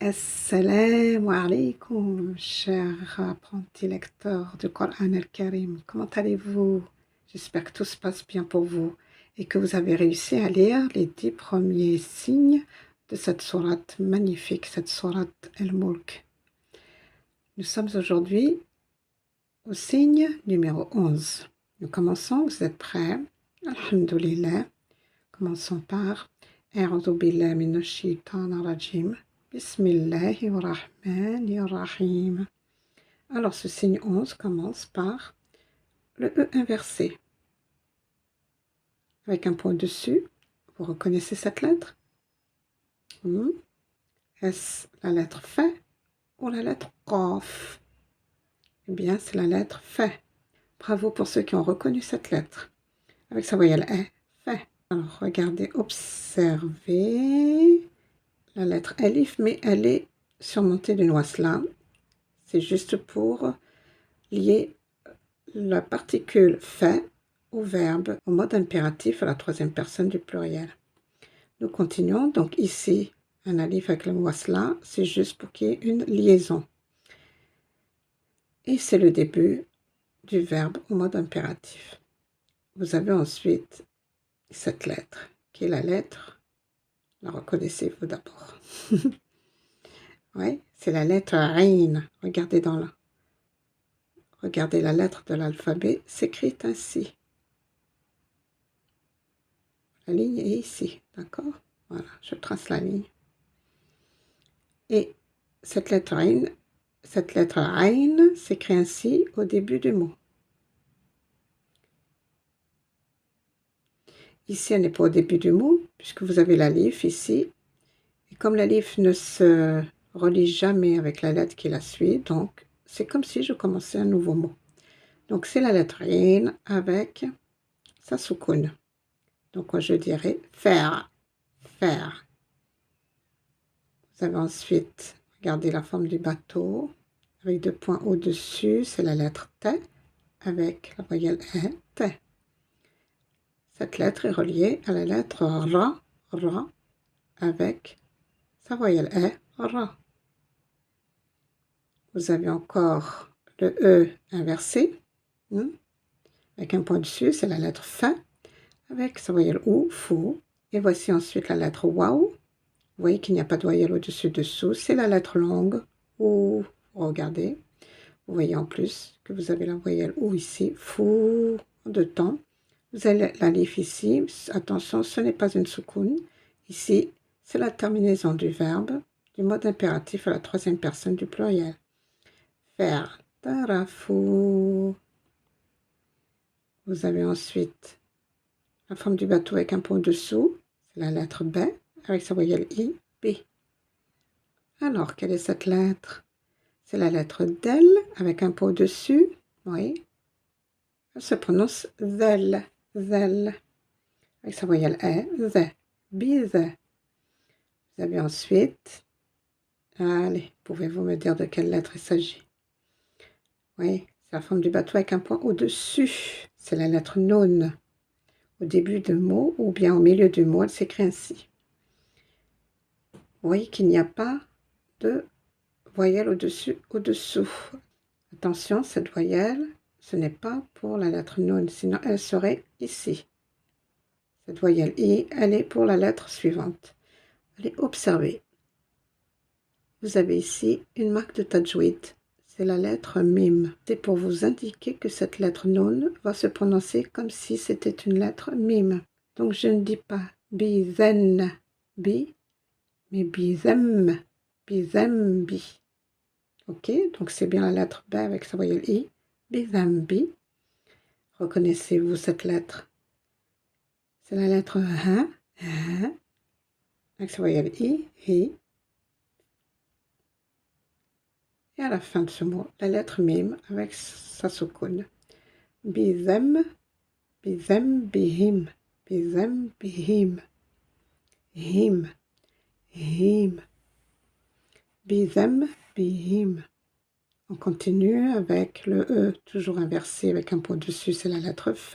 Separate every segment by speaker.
Speaker 1: Assalamu alaikum, chers apprentis lecteurs du Coran al-Karim. Comment allez-vous? J'espère que tout se passe bien pour vous et que vous avez réussi à lire les 10 premiers signes de cette sourate magnifique, cette sourate Al-Mulk. Nous sommes aujourd'hui au signe numéro 11. Nous commençons, vous êtes prêts? Alhamdulillah. Commençons par A'udhu billahi minash shaitanir rajim. Bismillahirrahmanirrahim. Alors, ce signe 11 commence par le E inversé. Avec un point dessus, vous reconnaissez cette lettre? Est-ce la lettre F ou la lettre Qaf? Eh bien, c'est la lettre F. Bravo pour ceux qui ont reconnu cette lettre. Avec sa voyelle E, F. Alors, regardez, observez la lettre Alif, mais elle est surmontée d'une wasla. C'est juste pour lier la particule fait au verbe, au mode impératif à la troisième personne du pluriel. Nous continuons. Donc ici, un alif avec le wasla, c'est juste pour qu'il y ait une liaison. Et c'est le début du verbe au mode impératif. Vous avez ensuite cette lettre, qui est la lettre, la reconnaissez-vous d'abord? Oui, c'est la lettre Ain. Regardez dans là. Regardez la lettre de l'alphabet, s'écrit ainsi. La ligne est ici, d'accord? Voilà, je trace la ligne. Et cette lettre Ain s'écrit ainsi au début du mot. Ici, elle n'est pas au début du mot, puisque vous avez l'alif ici. Et comme l'alif ne se relie jamais avec la lettre qui la suit, donc c'est comme si je commençais un nouveau mot. Donc c'est la lettre Ain avec sa soukoun. Donc moi je dirais faire, faire. Vous avez ensuite, regardez la forme du bateau, avec deux points au-dessus, c'est la lettre T, avec la voyelle E, T. Cette lettre est reliée à la lettre Ra, Ra, avec sa voyelle E, Ra. Vous avez encore le E inversé, avec un point dessus, c'est la lettre F, avec sa voyelle OU, Fou. Et voici ensuite la lettre Waouh. Vous voyez qu'il n'y a pas de voyelle au-dessus, dessous. C'est la lettre longue, OU. Regardez. Vous voyez en plus que vous avez la voyelle OU ici, Fou, de temps. Vous avez l'alif ici. Attention, ce n'est pas une soukoun. Ici, c'est la terminaison du verbe, du mode impératif à la troisième personne du pluriel. Faire, tarafou. Vous avez ensuite la forme du bateau avec un point dessous. C'est la lettre B, avec sa voyelle I, B. Alors, quelle est cette lettre? C'est la lettre del, avec un point au-dessus. Oui. Elle se prononce zel, zel. Avec sa voyelle E, Z, bise. Vous avez ensuite, allez, pouvez-vous me dire de quelle lettre il s'agit? Oui, c'est la forme du bateau avec un point au-dessus. C'est la lettre non. Au début du mot ou bien au milieu du mot, elle s'écrit ainsi. Vous voyez qu'il n'y a pas de voyelle au-dessus, au-dessous. Attention, cette voyelle, ce n'est pas pour la lettre non, sinon elle serait ici. Cette voyelle I, elle est pour la lettre suivante. Allez, observez. Vous avez ici une marque de tajwid. C'est la lettre mim. C'est pour vous indiquer que cette lettre non va se prononcer comme si c'était une lettre mim. Donc je ne dis pas bizen, bi, mais bizem, bizembi. Ok, donc c'est bien la lettre B avec sa voyelle I. Bizembi. Reconnaissez-vous cette lettre? C'est la lettre H, avec sa voyelle I, hi. Et à la fin de ce mot, la lettre mim avec sa soukoun. Bizem, bizem, bihim, bizem, bihim, him, him, bizem, bihim. On continue avec le E, toujours inversé avec un point dessus, c'est la lettre F.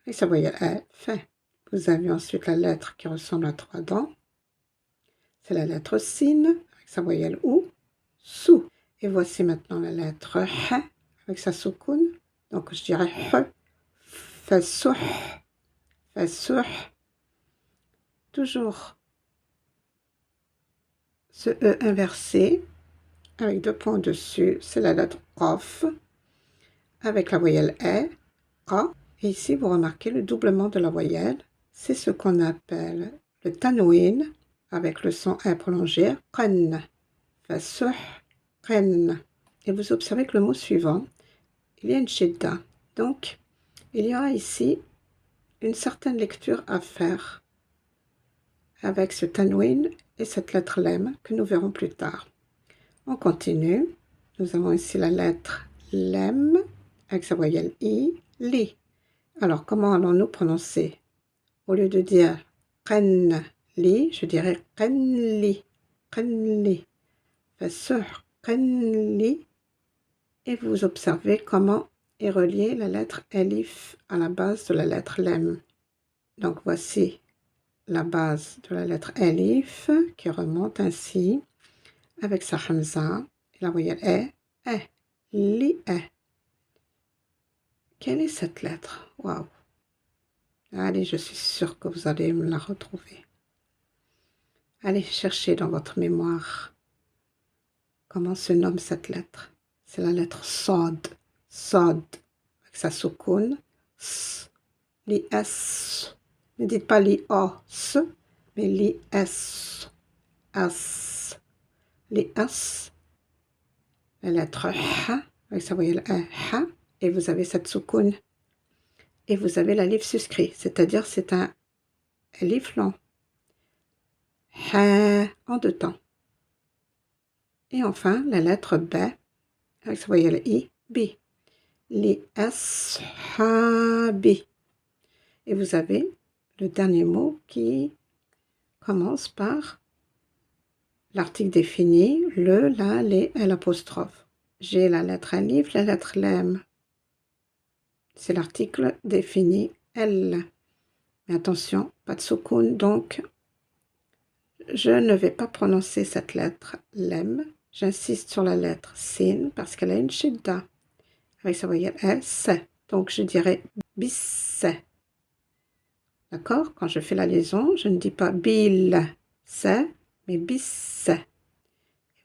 Speaker 1: Et sa voyelle E, F. Vous avez ensuite la lettre qui ressemble à trois dents. C'est la lettre Sin, avec sa voyelle OU, sou. Et voici maintenant la lettre H avec sa soukoun. Donc je dirais H, fasouh, fasouh. Toujours ce E inversé avec 2 points au-dessus, c'est la lettre Qaf avec la voyelle E, A. Et ici, vous remarquez le doublement de la voyelle. C'est ce qu'on appelle le tanwin avec le son E prolongé, qan, fasouh, qan. Et vous observez que le mot suivant, il y a une shidda. Donc, il y aura ici une certaine lecture à faire avec ce tanwin et cette lettre lem que nous verrons plus tard. On continue. Nous avons ici la lettre lem avec sa voyelle I, li. Alors, comment allons-nous prononcer? Au lieu de dire qan li, je dirais qanli, qanli. Fasouh, qanli. Et vous observez comment est reliée la lettre elif à la base de la lettre lem. Donc, voici la base de la lettre elif qui remonte ainsi avec sa hamza et la voyelle e, li, e. Quelle est cette lettre? Waouh! Allez, je suis sûre que vous allez me la retrouver. Allez chercher dans votre mémoire comment se nomme cette lettre. C'est la lettre Sod, Sod, avec sa soukoun, S, li, S. Ne dites pas li, O, S, mais li, S, S. Les S, la lettre H, avec sa voyelle E, H, et vous avez cette soukoun. Et vous avez l'alif suscrit, c'est-à-dire c'est un alif long. Ha, en 2 temps. Et enfin, la lettre B, avec sa voyelle I, B. Li, S, ha, B. Et vous avez le dernier mot qui commence par l'article défini, le, la, les, l'apostrophe. J'ai la lettre alif, la lettre lem. C'est l'article défini L. Mais attention, pas de soukoun, donc je ne vais pas prononcer cette lettre lem. J'insiste sur la lettre sin parce qu'elle a une shidda avec sa voyelle S. Donc je dirais bis. D'accord? Quand je fais la liaison, je ne dis pas bil, mais bis.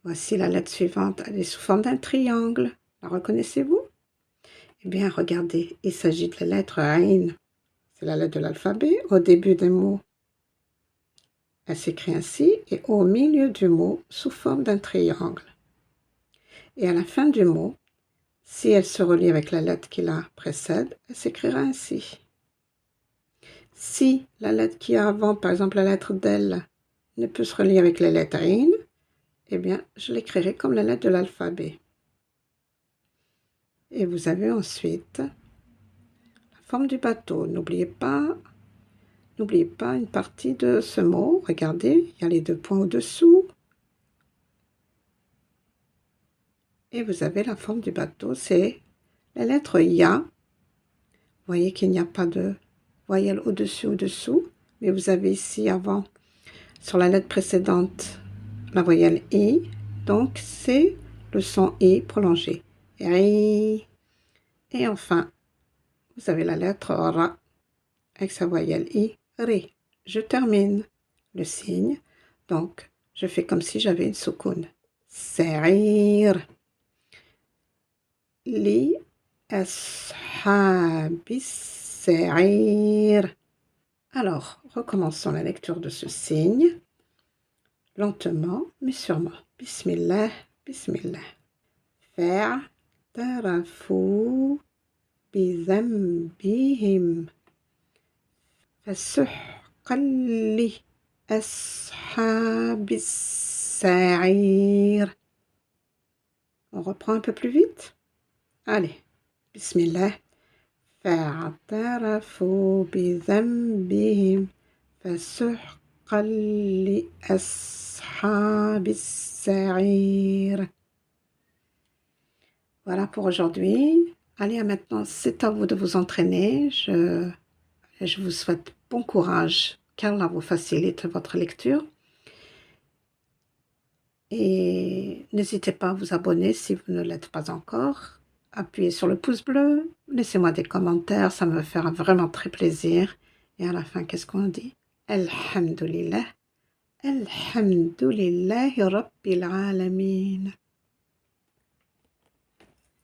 Speaker 1: Voici la lettre suivante. Elle est sous forme d'un triangle. La reconnaissez-vous? Eh bien, regardez, il s'agit de la lettre Ain. C'est la lettre de l'alphabet. Au début d'un mot, elle s'écrit ainsi, et au milieu du mot, sous forme d'un triangle. Et à la fin du mot, si elle se relie avec la lettre qui la précède, elle s'écrira ainsi. Si la lettre qui est avant, par exemple la lettre del, ne peut se relier avec la lettre Ain, eh bien, je l'écrirai comme la lettre de l'alphabet. Et vous avez ensuite la forme du bateau. N'oubliez pas une partie de ce mot. Regardez, il y a les 2 points au-dessous. Et vous avez la forme du bateau, c'est la lettre Ya. Vous voyez qu'il n'y a pas de voyelle au-dessous, mais vous avez ici avant, sur la lettre précédente, la voyelle I. Donc, c'est le son I prolongé. I. Et enfin, vous avez la lettre Ra avec sa voyelle I, Ri. Je termine le signe. Donc, je fais comme si j'avais une soukoun. Sa'ir. Li ashabis sa'ir. Alors, recommençons la lecture de ce signe, lentement mais sûrement. Bismillah, bismillah. Fa'tarafou بذنبهم فسحقا لأصحاب السعير. On reprend un peu plus vite. Allez, bismillah. فاعترفوا بذنبهم فسحقا لأصحاب السعير. Voilà pour aujourd'hui. Allez, maintenant, c'est à vous de vous entraîner. Je vous souhaite bon courage, car là, vous facilite votre lecture. Et n'hésitez pas à vous abonner si vous ne l'êtes pas encore. Appuyez sur le pouce bleu, laissez-moi des commentaires, ça me fera vraiment très plaisir. Et à la fin, qu'est-ce qu'on dit? Alhamdulillah. Alhamdulillahi Rabbil Alamin.